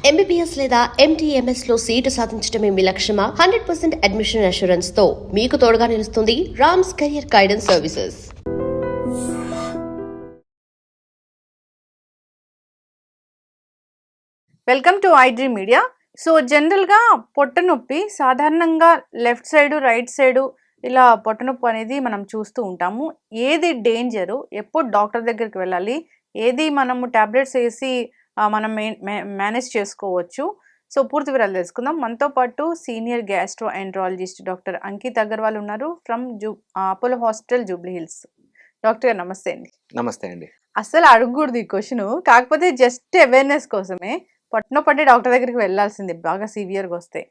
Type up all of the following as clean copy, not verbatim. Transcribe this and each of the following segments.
MBBS లేదా ఎంటీఎంఎస్ లో seat సాధించడమే మీ లక్ష్యమా? 100% అడ్మిషన్ అష్యూరెన్స్ తో మీకు తోడుగా నిలుస్తుంది Rams career guidance services. Welcome to iDream media. So జనరల్గా పొట్ట నొప్పి సాధారణంగా లెఫ్ట్ సైడు రైట్ సైడు ఇలా పొట్ట నొప్పి అనేది మనం చూస్తూ ఉంటాము. ఏది డేంజరు, ఎప్పుడు డాక్టర్ దగ్గరికి వెళ్ళాలి, ఏది మనము టాబ్లెట్స్ వేసి మనం మేనేజ్ చేసుకోవచ్చు. సో పూర్తి వివరాలు తెలుసుకుందాం. మనతో పాటు senior gastroenterologist doctor Ankit Agarwal ఉన్నారు from Apollo hospital Jubilee Hills. Doctor గారు నమస్తే అండి. నమస్తే అండి. అస్సలు అడగకూడదు ఈ క్వశ్చన్, కాకపోతే జస్ట్ అవేర్నెస్ కోసమే. పొట్ట నొప్పి అంటే డాక్టర్ దగ్గరికి వెళ్ళాల్సిందే బాగా సివియర్గా వస్తే.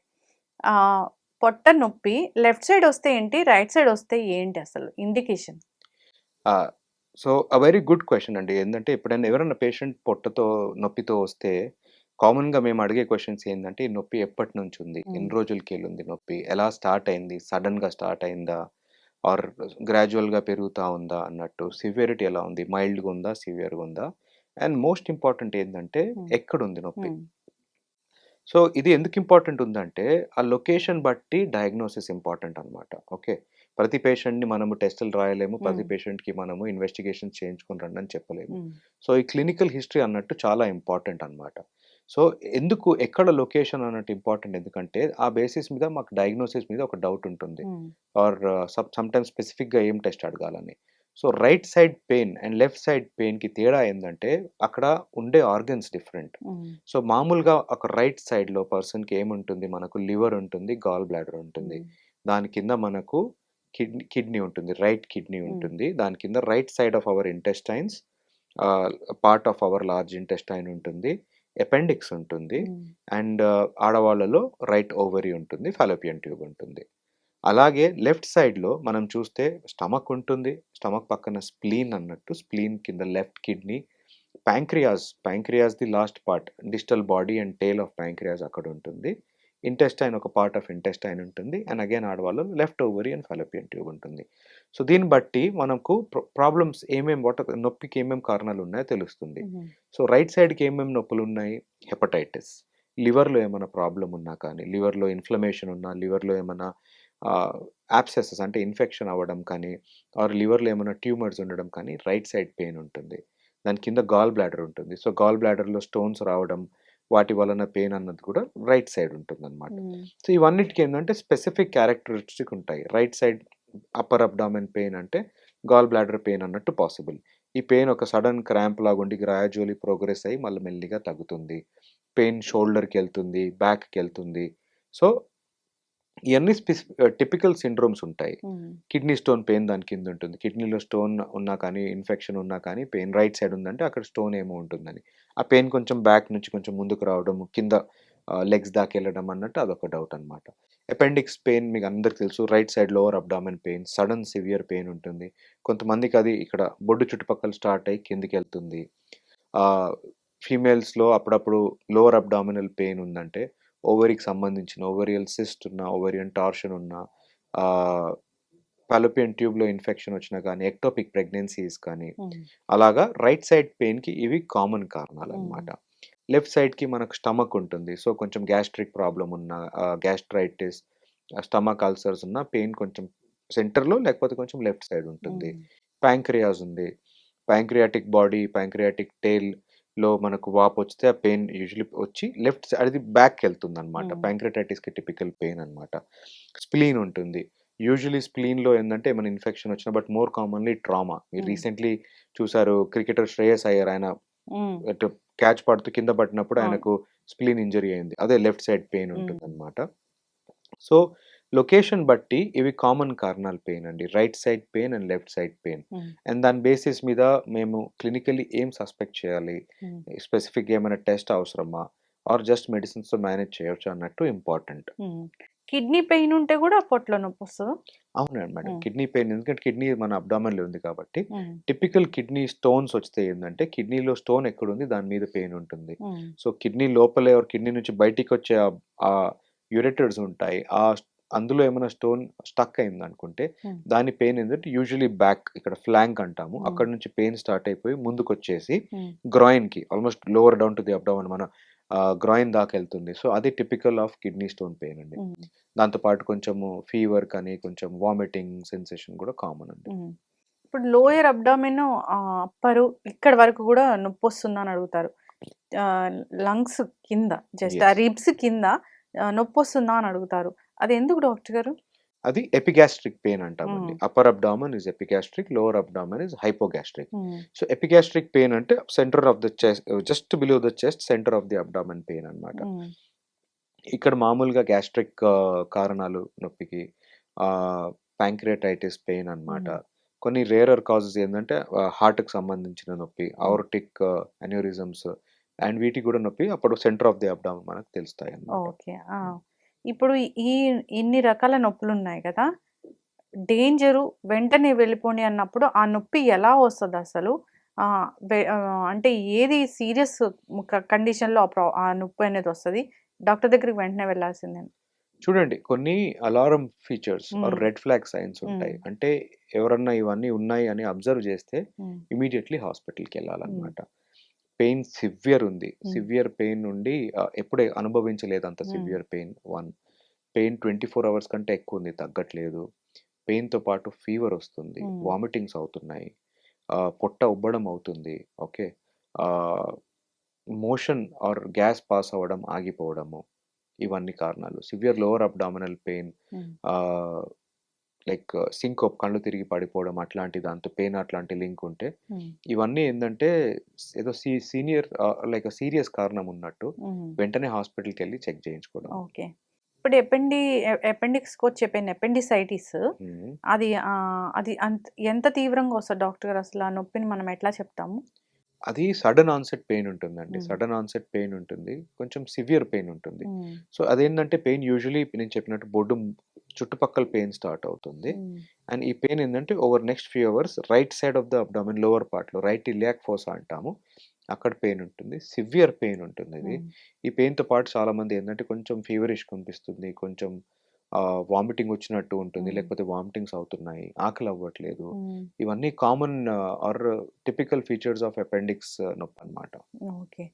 పొట్ట నొప్పి లెఫ్ట్ సైడ్ వస్తే ఏంటి, రైట్ సైడ్ వస్తే ఏంటి అసలు indication? So very good question అండి. ఏంటంటే ఎప్పుడైనా ఎవరైనా పేషెంట్ పొట్టతో నొప్పితో వస్తే కామన్గా మేము అడిగే క్వశ్చన్స్ ఏంటంటే ఈ నొప్పి ఎప్పటి నుంచి ఉంది, ఎన్ని రోజులకి వెళ్ళింది నొప్పి, ఎలా స్టార్ట్ అయింది, సడన్గా స్టార్ట్ అయిందా ఆర్ గ్రాడ్యువల్గా పెరుగుతూ ఉందా అన్నట్టు, సివియరిటీ ఎలా ఉంది, మైల్డ్గా ఉందా సివియర్గా ఉందా, అండ్ మోస్ట్ ఇంపార్టెంట్ ఏంటంటే ఎక్కడుంది నొప్పి. సో ఇది ఎందుకు ఇంపార్టెంట్ ఉందంటే ఆ లొకేషన్ బట్టి డయాగ్నోసిస్ ఇంపార్టెంట్ అనమాట. ఓకే, ప్రతి పేషెంట్ని మనము టెస్టులు రాయలేము, ప్రతి పేషెంట్కి మనము ఇన్వెస్టిగేషన్ చేయించుకుని రండి అని చెప్పలేము. సో ఈ క్లినికల్ హిస్టరీ అన్నట్టు చాలా ఇంపార్టెంట్ అనమాట. సో ఎందుకు ఎక్కడ లొకేషన్ అన్నట్టు ఇంపార్టెంట్ ఎందుకంటే ఆ బేసిస్ మీద మాకు డయాగ్నోసిస్ మీద ఒక డౌట్ ఉంటుంది ఆర్ సమ్టైమ్స్ స్పెసిఫిక్గా ఏం టెస్ట్ అడగాలని. So right side pain and left side పెయిన్కి తేడా ఏంటంటే అక్కడ ఉండే ఆర్గన్స్ డిఫరెంట్. సో మామూలుగా ఒక రైట్ సైడ్లో పర్సన్కి ఏముంటుంది, మనకు లివర్ ఉంటుంది, గాల్ బ్లాడర్ ఉంటుంది, దాని కింద మనకు కిడ్నీ ఉంటుంది, రైట్ కిడ్నీ ఉంటుంది, దాని కింద right side of our intestines, part of our large intestine ఉంటుంది, అపెండిక్స్ ఉంటుంది, అండ్ ఆడవాళ్ళలో రైట్ ఓవరీ ఉంటుంది, ఫాలోపియన్ ట్యూబ్ ఉంటుంది. అలాగే లెఫ్ట్ సైడ్లో మనం చూస్తే స్టమక్ ఉంటుంది, స్టమక్ పక్కన స్ప్లీన్ అన్నట్టు, స్ప్లీన్ కింద left kidney, pancreas the last part, digital body and tail of pancreas అక్కడ ఉంటుంది, ఇంటెస్టైన్ ఒక పార్ట్ ఆఫ్ ఇంటెస్టైన్ ఉంటుంది, అండ్ అగైన్ ఆడవాళ్ళు left ovary and fallopian tube ఉంటుంది. సో దీన్ని బట్టి మనకు ప్రాబ్లమ్స్ నొప్పికి ఏమేమి కారణాలు ఉన్నాయో తెలుస్తుంది. సో రైట్ సైడ్కి ఏమేమి నొప్పులు ఉన్నాయి, హెపటైటిస్, లివర్లో ఏమైనా ప్రాబ్లం ఉన్నా కానీ, లివర్లో ఇన్ఫ్లమేషన్ ఉన్నా, లివర్లో ఏమైనా యాబ్సెసెస్ అంటే ఇన్ఫెక్షన్ అవ్వడం కానీ, ఆర్ లివర్లో ఏమైనా ట్యూమర్స్ ఉండడం కానీ రైట్ సైడ్ పెయిన్ ఉంటుంది. దాని కింద గాల్ బ్లాడర్ ఉంటుంది. సో గాల్ బ్లాడర్లో స్టోన్స్ రావడం, వాటి వలన పెయిన్ అన్నది కూడా రైట్ సైడ్ ఉంటుంది అనమాట. సో ఇవన్నిటికీ ఏంటంటే స్పెసిఫిక్ క్యారెక్టరిస్టిక్ ఉంటాయి. Right side upper abdomen pain అంటే గాల్ బ్లాడర్ పెయిన్ అన్నట్టు పాసిబుల్. ఈ పెయిన్ ఒక సడన్ క్రాంప్ లాగా ఉండి గ్రాడ్యువల్లీ ప్రోగ్రెస్ అయ్యి మళ్ళీ మెల్లిగా తగ్గుతుంది. పెయిన్ షోల్డర్కి వెళ్తుంది, బ్యాక్కి వెళ్తుంది. సో ఇవన్నీ టిపికల్ సిండ్రోమ్స్ ఉంటాయి. కిడ్నీ స్టోన్ పెయిన్ దాని కింద ఉంటుంది, కిడ్నీలో స్టోన్ ఉన్నా కానీ, ఇన్ఫెక్షన్ ఉన్నా కానీ పెయిన్ రైట్ సైడ్ ఉందంటే అక్కడ స్టోన్ ఏమో ఉంటుందని. ఆ పెయిన్ కొంచెం బ్యాక్ నుంచి కొంచెం ముందుకు రావడం, కింద లెగ్స్ దాకా వెళ్ళడం అన్నట్టు అదొక డౌట్ అనమాట. అపెండిక్స్ పెయిన్ మీకు అందరికి తెలుసు, right side lower abdomen pain, sudden severe pain ఉంటుంది. కొంతమందికి అది ఇక్కడ బొడ్డు చుట్టుపక్కల స్టార్ట్ అయ్యి కిందికి వెళ్తుంది. ఫీమేల్స్లో అప్పుడప్పుడు లోవర్ అబ్డామినల్ పెయిన్ ఉందంటే ఓవరీకి సంబంధించిన ఓవరియల్ సిస్ట్ ఉన్న, ఓవరియన్ టార్షన్ ఉన్న, ఫాలోపియన్ ట్యూబ్లో ఇన్ఫెక్షన్ వచ్చినా కానీ, ఎక్టోపిక్ ప్రెగ్నెన్సీస్ కానీ, అలాగా రైట్ సైడ్ పెయిన్కి ఇవి కామన్ కారణాలు అనమాట. లెఫ్ట్ సైడ్కి మనకు స్టమక్ ఉంటుంది. సో కొంచెం గ్యాస్ట్రిక్ ప్రాబ్లం ఉన్న, గ్యాస్ట్రైటిస్, స్టమక్ అల్సర్స్ ఉన్న పెయిన్ కొంచెం సెంటర్లో లేకపోతే కొంచెం లెఫ్ట్ సైడ్ ఉంటుంది. ప్యాంక్రియాస్ ఉంది, ప్యాంక్రియాటిక్ బాడీ, ప్యాంక్రియాటిక్ టేల్ లో మనకు వాపు వస్తే ఆ పెయిన్ యూజువలీ వచ్చి లెఫ్ట్ సైడ్ అది బ్యాక్కి వెళ్తుంది అనమాట. ప్యాంక్రియాటైటిస్కి టిపికల్ పెయిన్ అనమాట. స్ప్లీన్ ఉంటుంది. యూజువలీ స్ప్లీన్లో ఏంటంటే ఏమైనా ఇన్ఫెక్షన్ వచ్చినా, బట్ మోర్ కామన్లీ ట్రామా. మీరు రీసెంట్లీ చూసారు క్రికెటర్ శ్రేయస్ అయ్యర్, ఆయన క్యాచ్ పడుతూ కింద పడినప్పుడు ఆయనకు స్ప్లీన్ ఇంజరీ అయింది. అదే లెఫ్ట్ సైడ్ పెయిన్ ఉంటుంది అనమాట. సో లొకేషన్ బట్టి ఇవి కామన్ కారణాలు పెయిన్ అండి, right side pain and left side pain. And దాని బేసిస్ మీద మేము క్లినికల్లీ ఏం సస్పెక్ట్ చేయాలి, స్పెసిఫిక్ ఏమైనా టెస్ట్ అవసరమా, ఆర్ జస్ట్ మెడిసిన్స్ తో మేనేజ్ చేయొచ్చు అన్నట్టు ఇంపార్టెంట్. కిడ్నీ పెయిన్ ఉంటే కూడా పొట్టలో నొప్పి వస్తుందా? అవునండి మేడం, కిడ్నీ పెయిన్ ఎందుకంటే కిడ్నీ మన అబ్డామెన్లో ఉంది కాబట్టి టిపికల్ కిడ్నీ స్టోన్స్ వస్తే ఏంటంటే కిడ్నీలో స్టోన్ ఎక్కడుంది దాని మీద పెయిన్ ఉంటుంది. సో కిడ్నీ లోపలే కిడ్నీ నుంచి బయటికి వచ్చే ఆ యూరెటర్స్ ఉంటాయి, అందులో ఏమైనా స్టోన్ స్టక్ అయింది అనుకుంటే దాని పెయిన్ ఏంటంటే యూజువలీ బ్యాక్, ఇక్కడ ఫ్లాంక్ అంటాము, అక్కడ నుంచి పెయిన్ స్టార్ట్ అయిపోయి ముందుకు వచ్చేసి గ్రాయిన్ కి almost lower down to the abdomen, మన గ్రాయిన్ దాకా వెళ్తుంది. సో అది typical of kidney stone pain అండి. ఉమ్, దాంతో పాటు కొంచెము ఫీవర్ కానీ కొంచెం వామిటింగ్ సెన్సేషన్ కూడా కామన్ అండి. ఉమ్. ఇప్పుడు లోయర్ అబ్డామిన్ అప్పరు ఇక్కడ వరకు కూడా నొప్పి వస్తుందా అని అడుగుతారు. లంగ్స్ కింద జస్ట్ ఆ Yes. రిబ్స్ కింద నొప్పి వస్తుందా అని అడుగుతారు. అది ఎందుకు డాక్టర్ గారు? అది ఎపిగాస్ట్రిక్ పెయిన్ అంటామండి. Um, upper abdomen is epigastric, lower abdomen is hypogastric. Um, so epigastric pain అంటే centre of the chest, just below the chest, centre of the abdomen pain అన్నమాట. ఉమ్, ఇక్కడ మామూలుగా గ్యాస్ట్రిక్ కారణాలు నొప్పికి pancreatitis pain అన్నమాట. ఉమ్, కొన్ని rarer causes ఏంటంటే హార్ట్కి సంబంధించిన నొప్పి, ఆర్టిక్ అన్యూరిజమ్స్ అండ్ వీటికి కూడా నొప్పి అప్పుడు సెంటర్ ఆఫ్ ది అబ్డామన్ మనకు తెలుస్తాయి అన్నమాట. ఓకే. ఇప్పుడు ఈ ఇన్ని రకాల నొప్పులు ఉన్నాయి కదా, డేంజరు వెంటనే వెళ్ళిపోండి అన్నప్పుడు ఆ నొప్పి ఎలా వస్తుంది అసలు? అంటే ఏది సీరియస్ కండిషన్లో ఆ నొప్పి అనేది వస్తుంది, డాక్టర్ దగ్గరికి వెంటనే వెళ్ళాల్సిందే? చూడండి, కొన్ని alarm features are um, red flag signs ఉంటాయి. ఉమ్, అంటే ఎవరన్నా ఇవన్నీ ఉన్నాయి అని అబ్జర్వ్ చేస్తే ఉమ్, ఇమీడియట్లీ హాస్పిటల్కి ఉమ్, వెళ్ళాలన్నమాట. పెయిన్ సివియర్ ఉంది, ఉమ్, సివియర్ పెయిన్ నుండి ఎప్పుడే అనుభవించలేదు అంత ఉమ్, సివియర్ పెయిన్. పెయిన్ 24 అవర్స్ కంటే ఎక్కువ ఉంది, తగ్గట్లేదు. పెయిన్తో పాటు ఫీవర్ వస్తుంది, ఉమ్, వామిటింగ్స్ అవుతున్నాయి, పొట్ట ఉబ్బడం అవుతుంది. Okay, motion are gas pass అవ్వడం ఆగిపోవడము, ఇవన్నీ కారణాలు. సివియర్ లోవర్ అబ్డామినల్ పెయిన్, ఉమ్, లైక్ సింకోప్, కళ్ళు తిరిగి పడిపోవడం, అట్లాంటి దాంతో పెయిన్ అట్లాంటి లింక్ ఉంటే ఉమ్, ఇవన్నీ ఏంటంటే ఏదో సీనియర్ లైక్ సీరియస్ కారణం ఉన్నట్టు ఉమ్. వెంటనే హాస్పిటల్కి వెళ్ళి చెక్ చేయించుకోవడం. ఓకే. ఇప్పుడు అపెండిక్స్కి వచ్చే పెయిన్ అపెండిసైటిస్, మ్మ్. అది అది ఎంత తీవ్రంగా వస్తుంది డాక్టర్ గారు? అసలు ఆ నొప్పిని మనం ఎట్లా చెప్తాము? అది సడన్ ఆన్సెట్ పెయిన్ ఉంటుందండి. ఉమ్, సడన్ ఆన్సెట్ పెయిన్ ఉంటుంది, కొంచెం సివియర్ పెయిన్ ఉంటుంది. ఉమ్, సో అదేంటంటే పెయిన్ యూజువలీ నేను చెప్పినట్టు బొడ్డు చుట్టుపక్కల పెయిన్ స్టార్ట్ అవుతుంది. ఉమ్, అండ్ ఈ పెయిన్ ఏంటంటే over next few hours right side of the abdomen lower పార్ట్లో, రైట్ ఇలియాక్ ఫోసా అంటాము, అక్కడ పెయిన్ ఉంటుంది, సివియర్ పెయిన్ ఉంటుంది ఇది. ఉమ్, ఈ పెయిన్తో పాటు చాలామంది ఏంటంటే కొంచెం ఫీవరిష్ కనిపిస్తుంది, కొంచెం వామిటింగ్ వచ్చినట్టు ఉంటుంది, ఉమ్, లేకపోతే వామిటింగ్స్ అవుతున్నాయి, ఆకలి అవ్వట్లేదు. ఉమ్. ఇవన్నీ common are typical features of appendix నొప్పి అన్నమాట. ఓకే.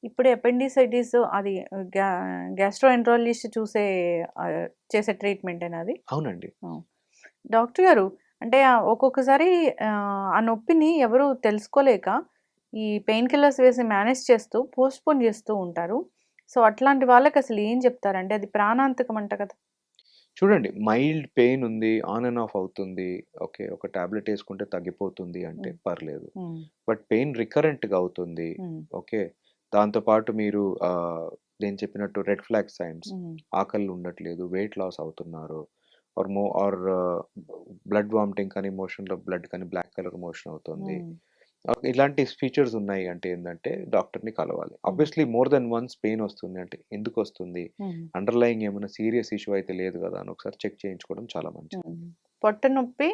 ఇప్పుడు అపెండిసైటిస్ అది గ్యాస్ట్రోఎంట్రాలజిస్ట్ చేసే ట్రీట్మెంట్ అది? అవునండి. ఆ. డాక్టర్ గారు, అంటే ఒక్కొక్కసారి ఆ నొప్పిని ఎవరు తెలుసుకోలేక ఈ పెయిన్ కిల్లర్స్ వేసి మేనేజ్ చేస్తూ పోస్ట్పోన్ చేస్తూ ఉంటారు. సో అట్లాంటి వాళ్ళకి అసలు ఏం చెప్తారంటే? అది ప్రాణాంతకం అంట కదా. చూడండి, మైల్డ్ పెయిన్ ఉంది, ఆన్ అండ్ ఆఫ్ అవుతుంది, ఓకే, ఒక టాబ్లెట్ వేసుకుంటే తగ్గిపోతుంది అంటే ఉమ్, పర్లేదు. ఉమ్, బట్ పెయిన్ రికరెంట్గా అవుతుంది, ఉమ్, ఓకే, దాంతోపాటు మీరు నేను చెప్పినట్టు రెడ్ ఫ్లాగ్ సైన్స్, ఉమ్, ఆకలి ఉండట్లేదు, వెయిట్ లాస్ అవుతున్నారు, ఆర్ బ్లడ్ వామిటింగ్ కానీ, మోషన్లో బ్లడ్ కానీ బ్లాక్ కలర్ మోషన్ అవుతుంది, ఉమ్, ఇలాంటి ఫీచర్స్ ఉన్నాయి అంటే ఏంటంటే డాక్టర్ని కలవాలి. Um, obviously more than once pain వస్తుంది అంటే ఎందుకు వస్తుంది, ఉమ్, అండర్లయింగ్ ఏమైనా సీరియస్ ఇష్యూ అయితే లేదు కదా అని ఒకసారి చెక్ చేయించుకోవడం చాలా మంచిది. ఉమ్. పొట్ట నొప్పి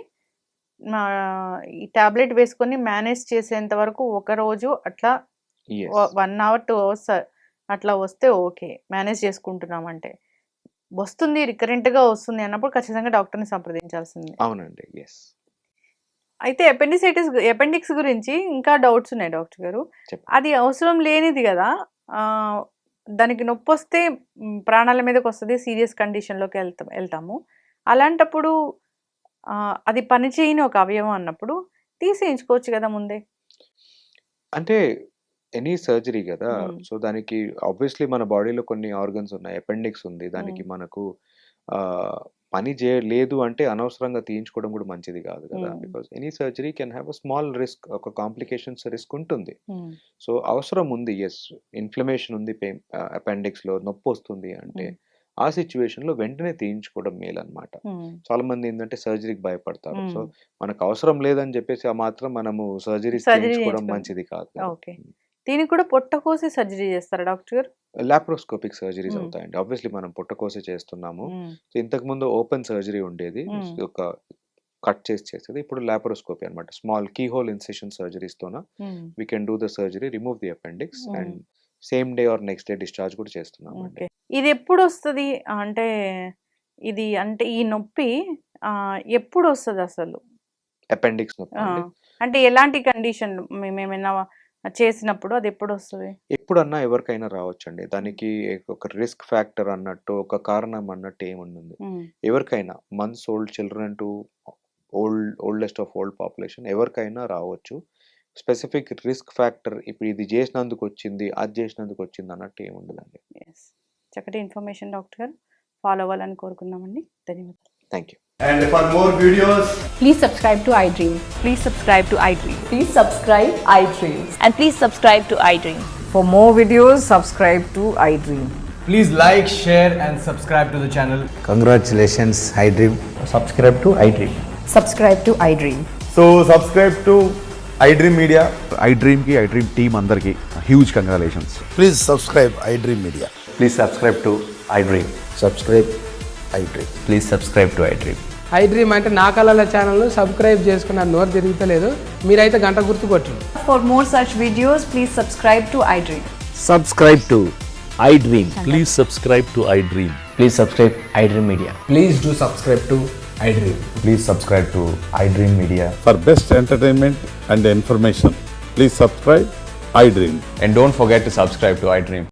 ఈ టాబ్లెట్ వేసుకొని మేనేజ్ చేసేంత వరకు ఒక రోజు అట్లా ఎస్, 1 అవర్ 2 అవర్స్ అట్లా వస్తే ఓకే, మేనేజ్ చేసుకుంటున్నామంటే. వస్తుంది, రికరెంట్గా వస్తుంది అన్నప్పుడు ఖచ్చితంగా డాక్టర్ని సంప్రదించాల్సిందే. అవునండి, ఎస్. అయితే అపెండిక్స్ గురించి ఇంకా డౌట్స్ ఉన్నాయి డాక్టర్ గారు. చెప్పండి. అది అవసరం లేనిది కదా, ఆ, దానికి నొప్పి వస్తే ప్రాణాల మీదకి వస్తుంది, సీరియస్ కండిషన్లోకి వెళ్తాము. అలాంటప్పుడు అది పని చేయని ఒక అవయవం అన్నప్పుడు తీసేయించుకోవచ్చు కదా ముందే. అంటే ఎనీ సర్జరీ కదా, ఉమ్, సో దానికి ఆబ్వియస్లీ మన బాడీలో కొన్ని ఆర్గన్స్ ఉన్నాయి, అపెండిక్స్ ఉంది, దానికి ఉమ్, మనకు ఆ, పని చేయలేదు అంటే అనవసరంగా తీయించుకోవడం కూడా మంచిది కాదు కదా. Um, because any surgery can have a small risk, ఒక కాంప్లికేషన్స్ రిస్క్ ఉంటుంది. ఉమ్, సో అవసరం ఉంది, ఎస్, ఇన్ఫ్లమేషన్ ఉంది, అపెండిక్స్లో నొప్పి వస్తుంది అంటే ఉమ్, ఆ సిచ్యువేషన్లో వెంటనే తీయించుకోవడం మేలు అనమాట. ఉమ్, చాలా మంది ఏంటంటే సర్జరీకి భయపడతారు. సో ఉమ్. మనకు అవసరం లేదని చెప్పేసి ఆ మాత్రం మనము సర్జరీస్ సర్జరీ చేయించుకోవడం చేయించుకోండి. మంచిది కాదు కదా. ఓకే. దీనికి కూడా పొట్ట కోసి సర్జరీ చేస్తారా డాక్టర్ గారు? లాప్రోస్కోపిక్ సర్జరీస్ ఉమ్, అవుతాయండి. ఆబ్వియస్లీ మనం పుట్టకోసే చేస్తున్నాము. ఉమ్, సో ఇంతకుముందు ఓపెన్ సర్జరీ ఉండేది, ఉమ్, ఒక కట్ చేసేది. ఇప్పుడు లాప్రోస్కోపీ అనమాట, స్మాల్ కీ హోల్ ఇన్సిషన్ సర్జరీస్తోన um, we can do the surgery, remove the appendix um. And same day or next day discharge కూడా చేస్తున్నామండి. ఓకే. ఇది ఎప్పుడు వస్తుంది అంటే, అంటే ఈ నొప్పి ఎప్పుడు వస్తుంది అసలు? అపెండిక్స్ నొప్పి ఆ, అండి. అంటే ఎలాంటి కండిషన్? మేమేమైనా చేసినప్పుడు అది ఎప్పుడు వస్తుంది? ఎప్పుడన్నా ఎవరికైనా రావచ్చండి. దానికి ఒక రిస్క్ ఫ్యాక్టర్ అన్నట్టు, ఒక కారణం అన్నట్టు ఏముండదు. ఎవరికైనా months old children to oldest of old population ఎవరికైనా రావచ్చు. స్పెసిఫిక్ రిస్క్ ఫ్యాక్టర్ ఇప్పుడు ఇది చేసినందుకు వచ్చింది, అది చేసినందుకు వచ్చింది అన్నట్టు ఏముండదండి. ఎస్, చక్కటి ఇన్ఫర్మేషన్ డాక్టర్ గారు. ఫాలో అవ్వాలని కోరుకున్నామండి. ధన్యవాదాలు. Thank you. And for more videos, Please subscribe to iDream. Please subscribe to iDream. Please subscribe iDream. And please subscribe to iDream. For more videos, subscribe to iDream. please like, share, and subscribe to the channel. Congratulations, iDream. subscribe to iDream. Subscribe to iDream. So subscribe to iDream Media. iDream ki iDream team andarki huge congratulations. Please subscribe iDream Media. Please subscribe to iDream. Subscribe iDream. Please subscribe to iDream. iDream అంటే నా కళల ఛానల్ను subscribe చేసుకున్న నోరు తిరుగుతలేదు, మీరైతే గంట గుర్తు కొట్టండి. For more such videos, please subscribe to iDream. Subscribe to iDream. Please subscribe to iDream. Please subscribe iDream Media. Please do subscribe to iDream. Please subscribe to iDream Media. For best entertainment and information, please subscribe iDream. And don't forget to subscribe to iDream.